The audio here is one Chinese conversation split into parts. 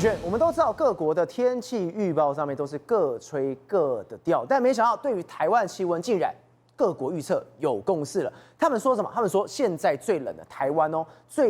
轩，我们都知道各国的天气预报上面都是各吹各的调，但没想到对于台湾气温竟然各国预测有共识了。他们说什么？他们说现在最冷的台湾哦，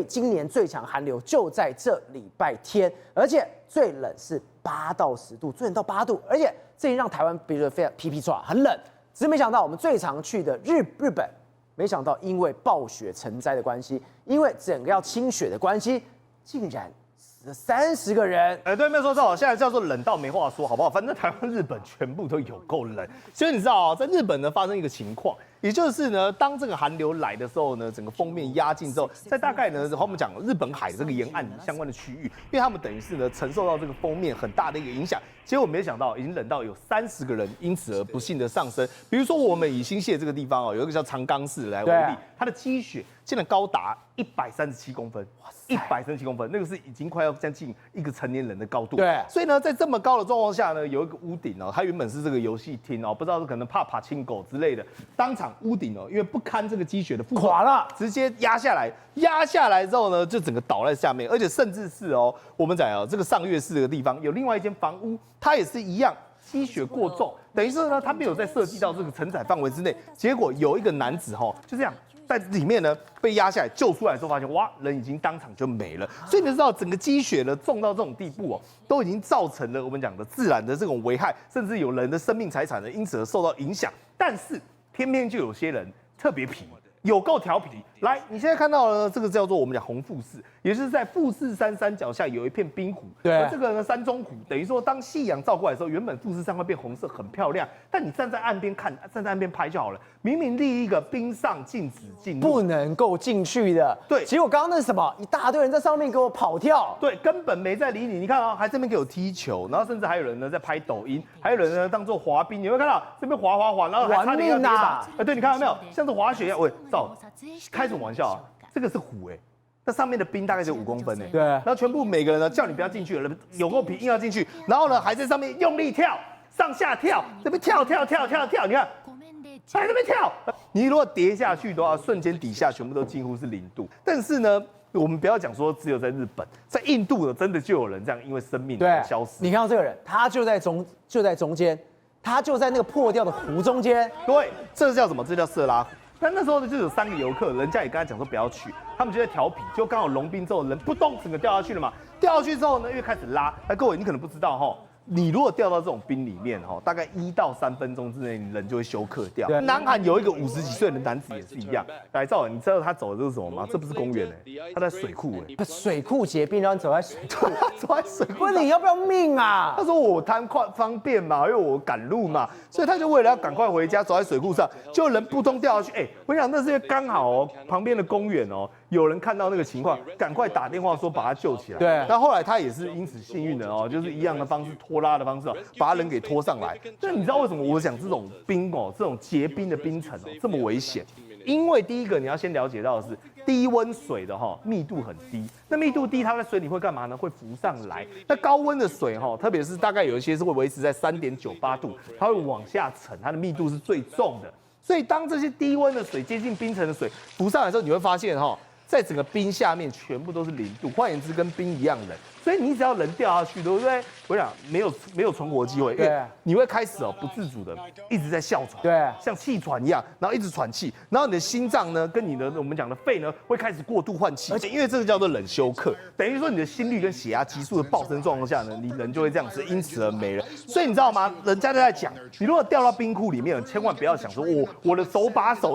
今年最强寒流就在这礼拜天，而且最冷是8到10度，最冷到8度，而且这也让台湾比如非常皮皮唰很冷。只是没想到我们最常去的日本，没想到因为暴雪成灾的关系，因为整个要清雪的关系，竟然死了30个人。对，没有说错，现在叫做冷到没话说，好不好？反正台湾、日本全部都有够冷。所以你知道啊，在日本呢发生一个情况，也就是呢，当这个寒流来的时候呢，整个锋面压境之后，在大概呢，我们讲日本海这个沿岸相关的区域，因为他们等于是呢承受到这个锋面很大的一个影响。结果没想到，已经冷到有30个人因此而不幸的上升。比如说，我们以新泻这个地方哦，有一个叫长冈市来为例，它的积雪竟然高达137公分，137公分，那个是已经快要将近一个成年人的高度。对，所以呢，在这么高的状况下呢，有一个屋顶哦，它原本是这个游戏厅哦，不知道是可能怕爬青狗之类的，当场屋顶哦，因为不堪这个积雪的负荷，垮了，直接压下来。压下来之后呢，就整个倒在下面，而且甚至是哦，我们讲哦，这个上月市这个地方有另外一间房屋，它也是一样，积雪过重，等于是呢，它没有在设计到这个承载范围之内。结果有一个男子哈，就这样在里面呢被压下来，救出来之后发现，哇，人已经当场就没了。所以你知道，整个积雪呢重到这种地步哦，都已经造成了我们讲的自然的这种危害，甚至有人的生命财产呢因此而受到影响。但是偏偏就有些人特别皮。有够调皮，来，你现在看到的这个叫做我们讲红富士，也就是在富士山山脚下有一片冰湖。对，而这个呢山中湖，等于说当夕阳照过来的时候，原本富士山会变红色，很漂亮。但你站在岸边看，站在岸边拍就好了。明明立一个冰上禁止进入，不能够进去的。对，结果刚刚那是什么？一大堆人在上面给我跑跳。对，根本没在理你。你看啊，还这边给我踢球，然后甚至还有人呢在拍抖音，还有人呢当做滑冰。你会看到这边滑，然后还差点要跌倒。对，你看到没有？像是滑雪一样。喂，开什么玩笑啊？这个是湖哎，那上面的冰大概就5公分哎。对，然后全部每个人呢叫你不要进去了，有够皮硬要进去，然后呢还在上面用力跳，上下跳，这边跳，你看。在这边跳，你如果跌下去的话，瞬间底下全部都几乎是0度。但是呢，我们不要讲说只有在日本，在印度呢，真的就有人这样因为生命而消失。你看到这个人，他就在中间，他就在那个破掉的湖中间。对，这叫什么？这叫色拉湖。那时候呢，就有3个游客，人家也跟他讲说不要去，他们就在调皮，就刚好融冰之后，人扑通整个掉下去了嘛。掉下去之后呢，因为开始拉，各位你可能不知道哈。你如果掉到这种冰里面哈，大概1到3分钟之内，你人就会休克掉。南韩有一个50几岁的男子也是一样。来，赵文，你知道他走的这是什么吗？这不是公园他在水库他水库结冰，然后走在水库，走在水库。问你要不要命啊？他说我贪快方便嘛，因为我赶路嘛，所以他就为了要赶快回家，走在水库上，就人扑通掉下去。我想那是因为刚好哦，旁边的公园哦，有人看到那个情况，赶快打电话说把他救起来。对，那后来他也是因此幸运的哦，就是一样的方式拖拉的方式哦，把他人给拖上来。那你知道为什么我讲这种冰哦，这种结冰的冰层哦这么危险？因为第一个你要先了解到的是，低温水的密度很低，那密度低，它在水里会干嘛呢？会浮上来。那高温的水特别是大概有一些是会维持在3.98度，它会往下沉，它的密度是最重的。所以当这些低温的水接近冰层的水浮上来的时候，你会发现在整个冰下面全部都是0度，换言之跟冰一样冷。所以你只要人掉下去，对不对？我想没有存活机会，因为你会开始不自主的一直在哮喘，对，像气喘一样，然后一直喘气，然后你的心脏呢跟你的我们讲的肺呢会开始过度换气，而且因为这个叫做冷休克，等于说你的心率跟血压急速的暴升状况下呢，你人就会这样子因此而没了。所以你知道吗？人家都在讲，你如果掉到冰库里面，千万不要想说我的手把手。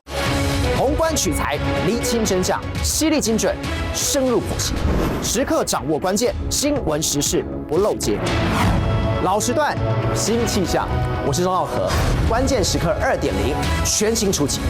宏观取材，厘清真相，犀利精准，深入剖析，时刻掌握关键新闻时事，不漏接。老时段，新气象，我是钟浩和，关键时刻2.0全新出击。